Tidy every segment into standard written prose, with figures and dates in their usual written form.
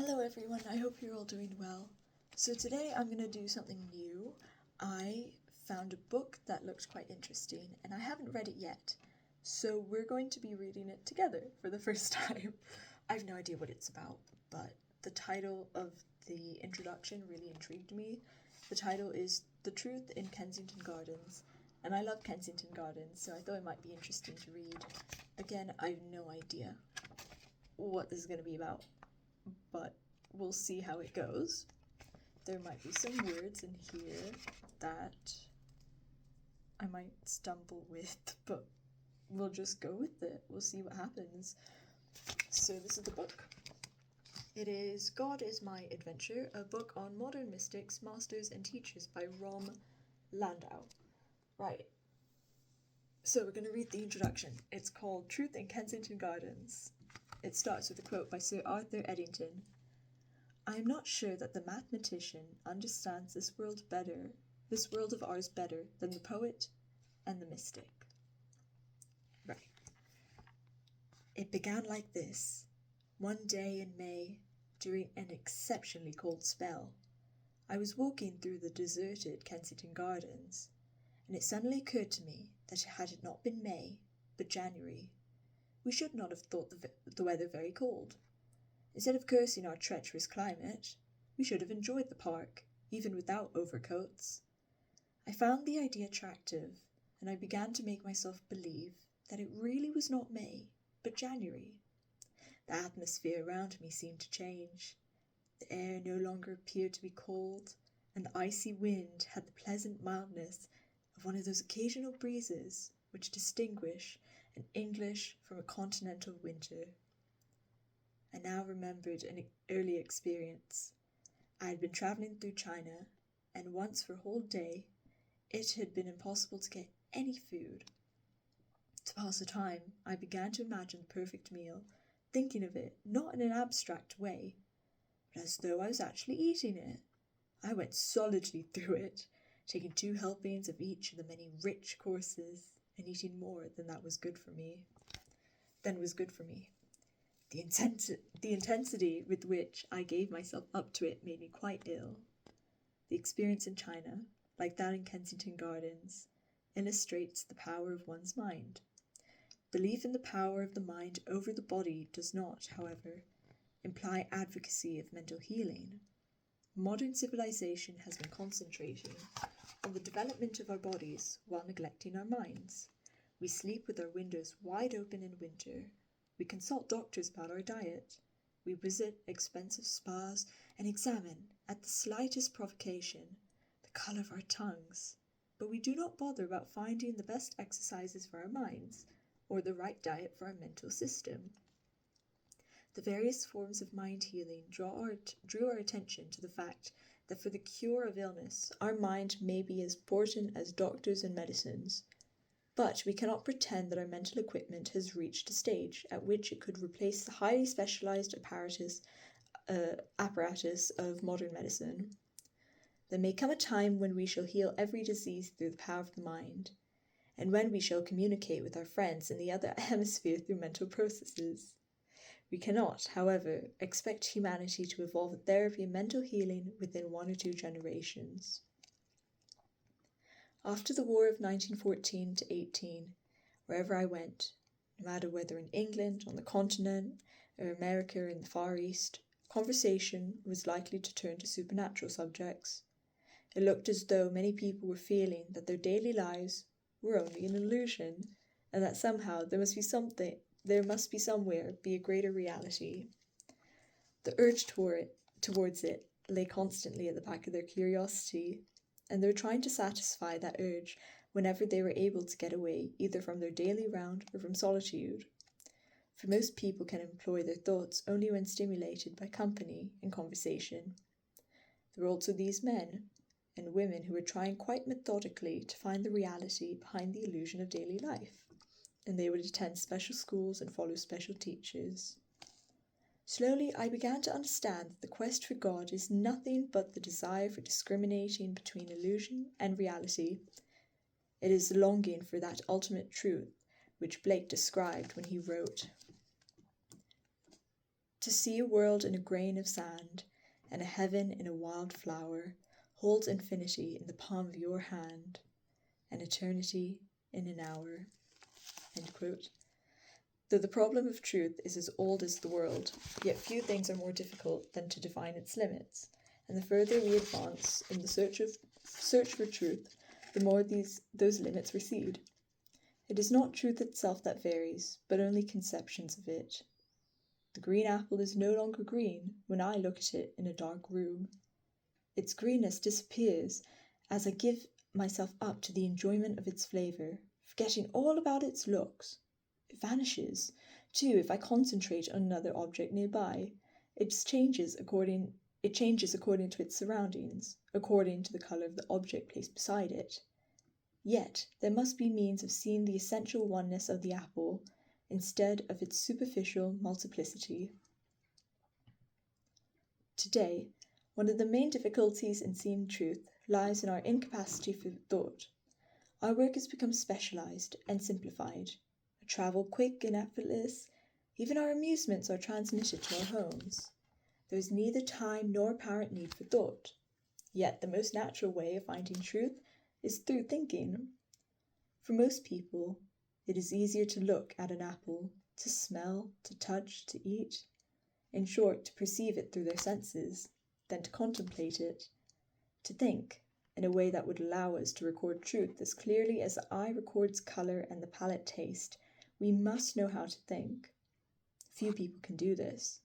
Hello everyone, I hope you're all doing well. So today I'm going to do something new. I found a book that looks quite interesting and I haven't read it yet. So we're going to be reading it together for the first time. I have no idea what it's about, but the title of the introduction really intrigued me. The title is The Truth in Kensington Gardens, and I love Kensington Gardens, so I thought it might be interesting to read. Again, I have no idea what this is going to be about, but we'll see how it goes. There might be some words in here that I might stumble with, but we'll just go with it. We'll see what happens. So this is the book. It is God is My Adventure, a book on modern mystics, masters, and teachers by Rom Landau. Right. So we're going to read the introduction. It's called Truth in Kensington Gardens. It starts with a quote by Sir Arthur Eddington. I am not sure that the mathematician understands this world of ours better than the poet and the mystic. Right. It began like this. One day in May, during an exceptionally cold spell, I was walking through the deserted Kensington Gardens, and it suddenly occurred to me that had it not been May, but January, we should not have thought the weather very cold. Instead of cursing our treacherous climate, we should have enjoyed the park, even without overcoats. I found the idea attractive, and I began to make myself believe that it really was not May, but January. The atmosphere around me seemed to change. The air no longer appeared to be cold, and the icy wind had the pleasant mildness of one of those occasional breezes which distinguish an English from a continental winter. I now remembered an early experience. I had been travelling through China, and once for a whole day it had been impossible to get any food. To pass the time, I began to imagine the perfect meal, thinking of it not in an abstract way, but as though I was actually eating it. I went solidly through it, taking 2 helpings of each of the many rich courses, and eating more than was good for me. The intensity with which I gave myself up to it made me quite ill. The experience in China, like that in Kensington Gardens, illustrates the power of one's mind. Belief in the power of the mind over the body does not, however, imply advocacy of mental healing. Modern civilization has been concentrating on the development of our bodies while neglecting our minds. We sleep with our windows wide open in winter. We consult doctors about our diet. We visit expensive spas and examine, at the slightest provocation, the colour of our tongues. But we do not bother about finding the best exercises for our minds or the right diet for our mental system. The various forms of mind healing drew our attention to the fact that for the cure of illness, our mind may be as important as doctors and medicines. But we cannot pretend that our mental equipment has reached a stage at which it could replace the highly specialized apparatus of modern medicine. There may come a time when we shall heal every disease through the power of the mind, and when we shall communicate with our friends in the other hemisphere through mental processes. We cannot, however, expect humanity to evolve a therapy of mental healing within 1 or 2 generations. After the war of 1914 to 18, wherever I went, no matter whether in England, on the continent, or America or in the Far East, conversation was likely to turn to supernatural subjects. It looked as though many people were feeling that their daily lives were only an illusion, and that somehow there must be somewhere be a greater reality. The urge towards it lay constantly at the back of their curiosity, and they were trying to satisfy that urge whenever they were able to get away, either from their daily round or from solitude. For most people can employ their thoughts only when stimulated by company and conversation. There were also these men and women who were trying quite methodically to find the reality behind the illusion of daily life, and they would attend special schools and follow special teachers. Slowly I began to understand that the quest for God is nothing but the desire for discriminating between illusion and reality. It is the longing for that ultimate truth which Blake described when he wrote, To see a world in a grain of sand, and a heaven in a wild flower, holds infinity in the palm of your hand, and eternity in an hour. End quote. Though the problem of truth is as old as the world, yet few things are more difficult than to define its limits, and the further we advance in the search for truth, the more those limits recede. It is not truth itself that varies, but only conceptions of it. The green apple is no longer green when I look at it in a dark room. Its greenness disappears as I give myself up to the enjoyment of its flavour, forgetting all about its looks. It vanishes, too, if I concentrate on another object nearby. It changes according to its surroundings, according to the colour of the object placed beside it. Yet there must be means of seeing the essential oneness of the apple, instead of its superficial multiplicity. Today, one of the main difficulties in seeing truth lies in our incapacity for thought. Our work has become specialized and simplified, our travel quick and effortless, even our amusements are transmitted to our homes. There is neither time nor apparent need for thought, yet the most natural way of finding truth is through thinking. For most people, it is easier to look at an apple, to smell, to touch, to eat, in short, to perceive it through their senses, than to contemplate it, to think, in a way that would allow us to record truth as clearly as the eye records colour and the palate taste. We must know how to think. Few people can do this,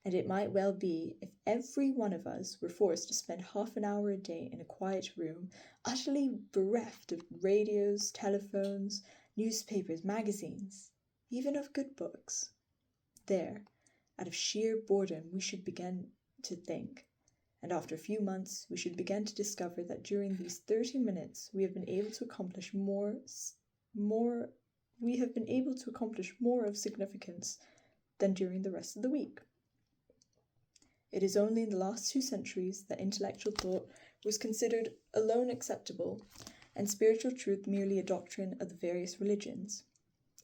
and it might well be if every one of us were forced to spend half an hour a day in a quiet room, utterly bereft of radios, telephones, newspapers, magazines, even of good books. There, out of sheer boredom, we should begin to think, and after a few months we should begin to discover that during these 30 minutes we have been able to accomplish more of significance than during the rest of the week. It is only in the last 2 centuries that intellectual thought was considered alone acceptable, and spiritual truth merely a doctrine of the various religions.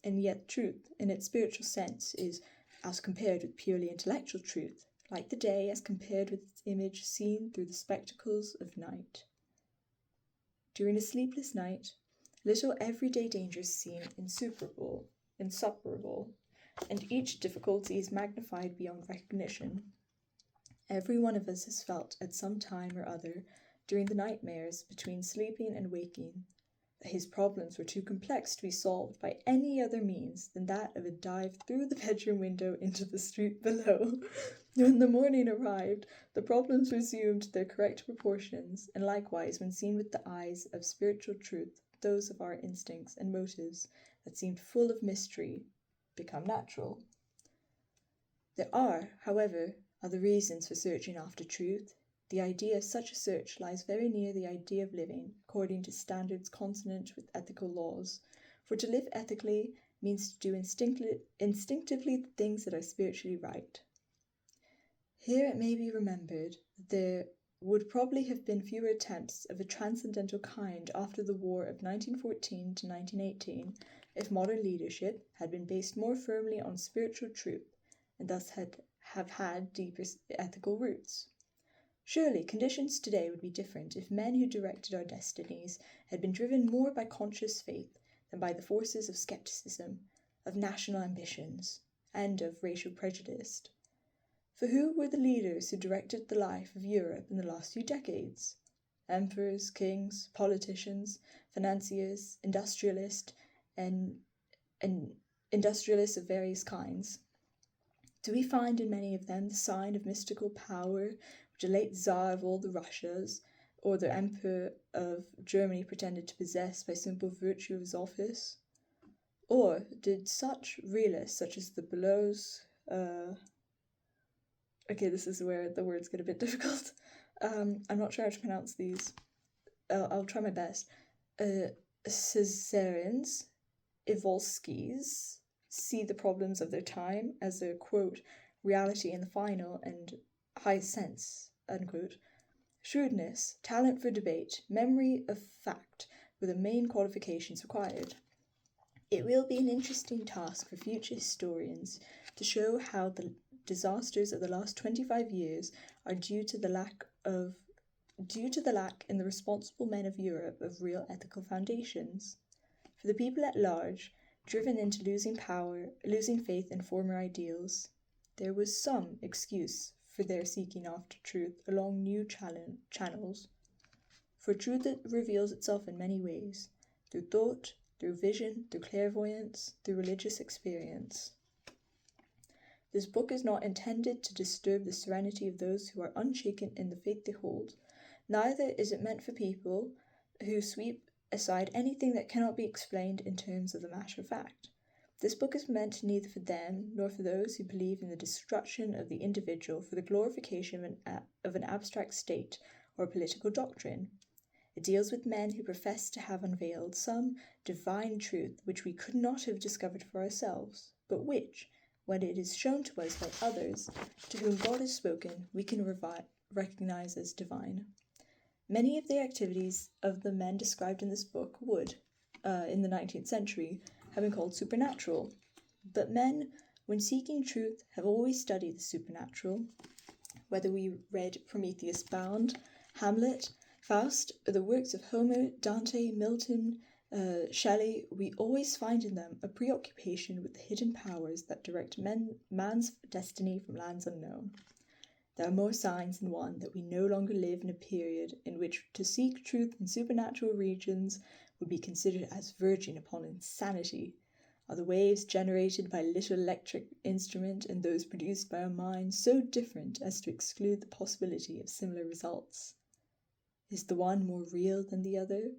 And yet truth, in its spiritual sense, is, as compared with purely intellectual truth, like the day as compared with its image seen through the spectacles of night. During a sleepless night, little everyday dangers seem insuperable, and each difficulty is magnified beyond recognition. Every one of us has felt at some time or other, during the nightmares between sleeping and waking, that his problems were too complex to be solved by any other means than that of a dive through the bedroom window into the street below. When the morning arrived, the problems resumed their correct proportions, and likewise, when seen with the eyes of spiritual truth, those of our instincts and motives that seemed full of mystery become natural. There are, however, other reasons for searching after truth. The idea of such a search lies very near the idea of living according to standards consonant with ethical laws, for to live ethically means to do instinctively the things that are spiritually right. Here it may be remembered that there would probably have been fewer attempts of a transcendental kind after the war of 1914 to 1918 if modern leadership had been based more firmly on spiritual truth and thus have had deeper ethical roots. Surely conditions today would be different if men who directed our destinies had been driven more by conscious faith than by the forces of skepticism, of national ambitions, and of racial prejudice. For who were the leaders who directed the life of Europe in the last few decades? Emperors, kings, politicians, financiers, industrialists of various kinds. Do we find in many of them the sign of mystical power which the late Tsar of all the Russias, or the Emperor of Germany pretended to possess by simple virtue of his office? Or did such realists, such as the Belows, okay, this is where the words get a bit difficult. I'm not sure how to pronounce these. I'll try my best. Caesarians, Ivolskis, see the problems of their time as a, quote, reality in the final and highest sense, unquote. Shrewdness, talent for debate, memory of fact were the main qualifications required. It will be an interesting task for future historians to show how the disasters of the last 25 years are due to the lack in the responsible men of Europe of real ethical foundations. For the people at large, driven into losing faith in former ideals, there was some excuse for their seeking after truth along new channels. For truth reveals itself in many ways, through thought, through vision, through clairvoyance, through religious experience. This book is not intended to disturb the serenity of those who are unshaken in the faith they hold. Neither is it meant for people who sweep aside anything that cannot be explained in terms of the matter of fact. This book is meant neither for them nor for those who believe in the destruction of the individual for the glorification of an abstract state or political doctrine. It deals with men who profess to have unveiled some divine truth which we could not have discovered for ourselves, but which, when it is shown to us by others to whom God has spoken, we can recognize as divine. Many of the activities of the men described in this book would, in the 19th century, have been called supernatural. But men, when seeking truth, have always studied the supernatural. Whether we read Prometheus Bound, Hamlet, Faust, or the works of Homer, Dante, Milton, Shelley, we always find in them a preoccupation with the hidden powers that direct man's destiny from lands unknown. There are more signs than one that we no longer live in a period in which to seek truth in supernatural regions would be considered as verging upon insanity. Are the waves generated by a little electric instrument and those produced by our minds so different as to exclude the possibility of similar results? Is the one more real than the other?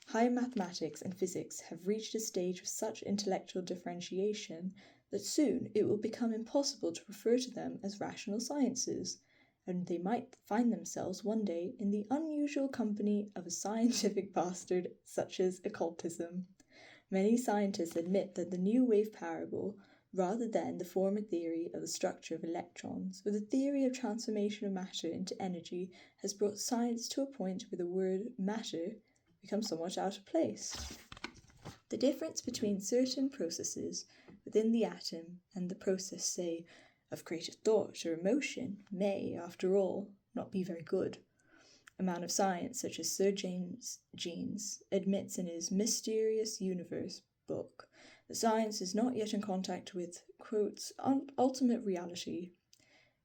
Higher mathematics and physics have reached a stage of such intellectual differentiation that soon it will become impossible to refer to them as rational sciences, and they might find themselves one day in the unusual company of a scientific bastard such as occultism. Many scientists admit that the new wave parable, rather than the former theory of the structure of electrons, or the theory of transformation of matter into energy, has brought science to a point where the word matter becomes somewhat out of place. The difference between certain processes within the atom and the process, say, of creative thought or emotion may, after all, not be very good. A man of science such as Sir James Jeans admits in his Mysterious Universe book that science is not yet in contact with, quotes, ultimate reality.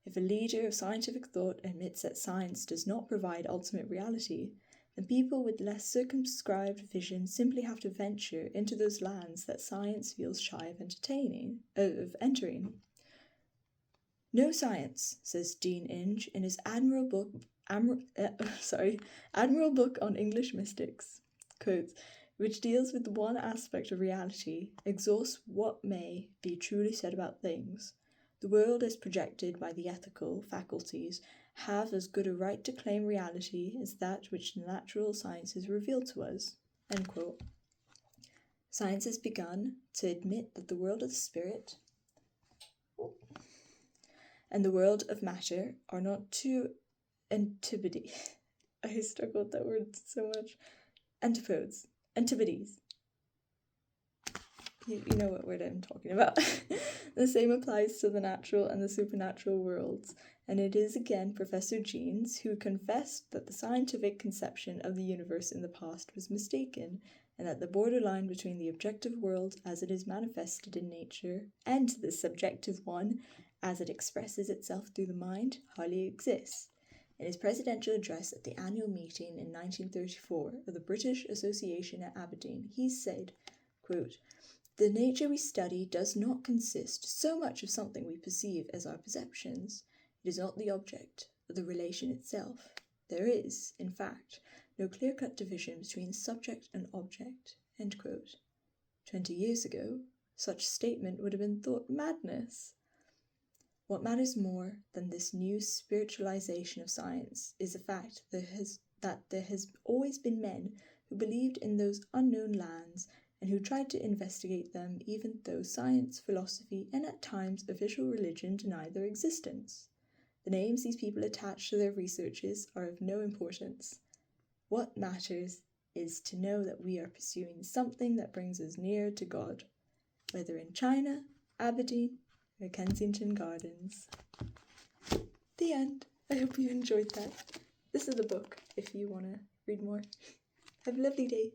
If a leader of scientific thought admits that science does not provide ultimate reality, then people with less circumscribed vision simply have to venture into those lands that science feels shy of entering. No science, says Dean Inge in his admirable book on English mystics, quotes, which deals with one aspect of reality, exhausts what may be truly said about things. The world as projected by the ethical faculties have as good a right to claim reality as that which the natural sciences reveal to us. End quote. Science has begun to admit that the world of the spirit and the world of matter are not two antipodes. I struggled with that word so much. Antipodes. You know what word I'm talking about. The same applies to the natural and the supernatural worlds, and it is again Professor Jeans who confessed that the scientific conception of the universe in the past was mistaken, and that the borderline between the objective world as it is manifested in nature and the subjective one as it expresses itself through the mind hardly exists. In his presidential address at the annual meeting in 1934 of the British Association at Aberdeen, he said, quote, "The nature we study does not consist so much of something we perceive as our perceptions. It is not the object, but the relation itself. There is, in fact, no clear-cut division between subject and object." End quote. 20 years ago, such statement would have been thought madness. What matters more than this new spiritualization of science is the fact that there has always been men who believed in those unknown lands and who tried to investigate them even though science, philosophy, and at times official religion denied their existence. The names these people attach to their researches are of no importance. What matters is to know that we are pursuing something that brings us nearer to God, whether in China, Aberdeen, Kensington Gardens. The end. I hope you enjoyed that. This is a book if you want to read more. Have a lovely day.